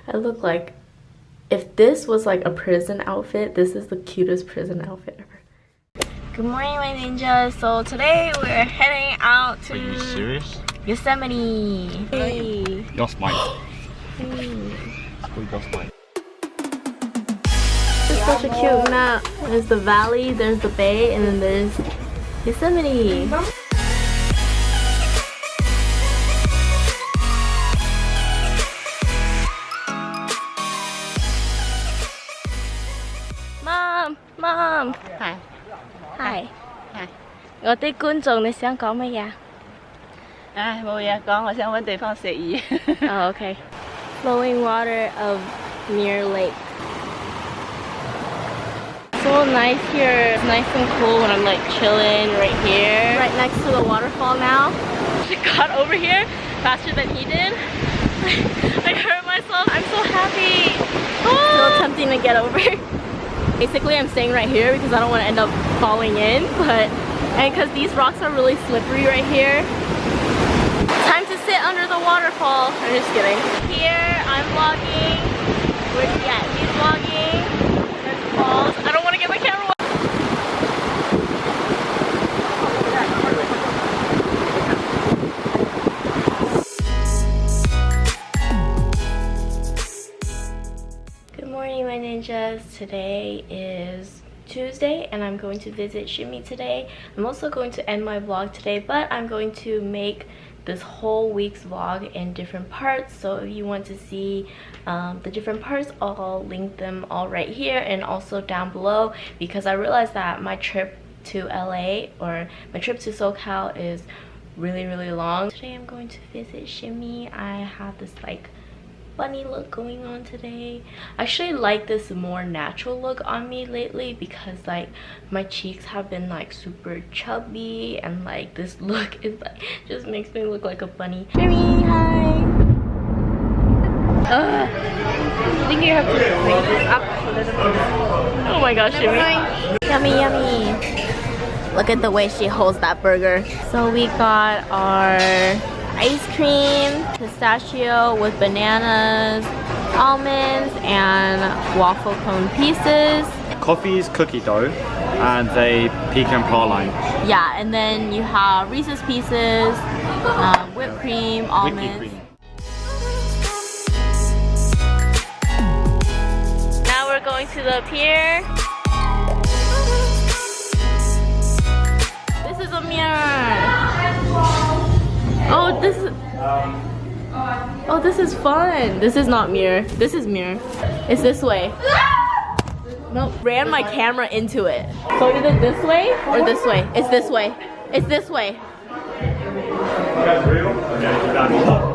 I look like, if this was like a prison outfit, this is the cutest prison outfit ever. Good morning, my ninjas. So today we're heading out to... Are you serious? Yosemite. Hey. Yosemite. Hey. Yosemite. It's such a cute map. There's the valley, there's the bay, and then there's Yosemite. Mom! Hi. Hi. Hi. 我啲觀眾你想講乜嘢？唉，冇嘢講，我想搵地方食嘢。Oh, okay. Flowing water of Mirror Lake. So nice here. It's nice and cool when I'm like chilling right here. Right next to the waterfall now. She got over here faster than he did. I hurt myself. I'm so happy. Still attempting to get over. Basically, I'm staying right here because I don't want to end up falling in, and because these rocks are really slippery right here. Time to sit under the waterfall. I'm just kidding. Here, I'm vlogging. Where's he at? He's vlogging. There's falls. I don't want to get my camera wet. Good morning, my ninjas. Today is Tuesday and I'm going to visit Shimmey today. I'm also going to end my vlog today, but I'm going to make this whole week's vlog in different parts. So if you want to see the different parts, I'll link them all right here and also down below, because I realized that my trip to LA, or my trip to SoCal, is really long. Today I'm going to visit Shimmey. I have this like funny look going on today. I actually like this more natural look on me lately because like my cheeks have been like super chubby, and like this look is like just makes me look like a bunny. Shimmey, hi. I think you have to raise this up a little bit. Oh my gosh, Shimmey. Yummy. Look at the way she holds that burger. So we got our ice cream, pistachio with bananas, almonds, and waffle cone pieces. Coffee's cookie dough and a pecan praline. Yeah, and then you have Reese's Pieces, whipped cream, almonds. Now we're going to the pier. This is a mirror. Oh, this is fun. This is not mirror. This is mirror. It's this way. Nope. Ran my camera into it. So either this way or this way. It's this way. It's this way. You guys real? Yeah,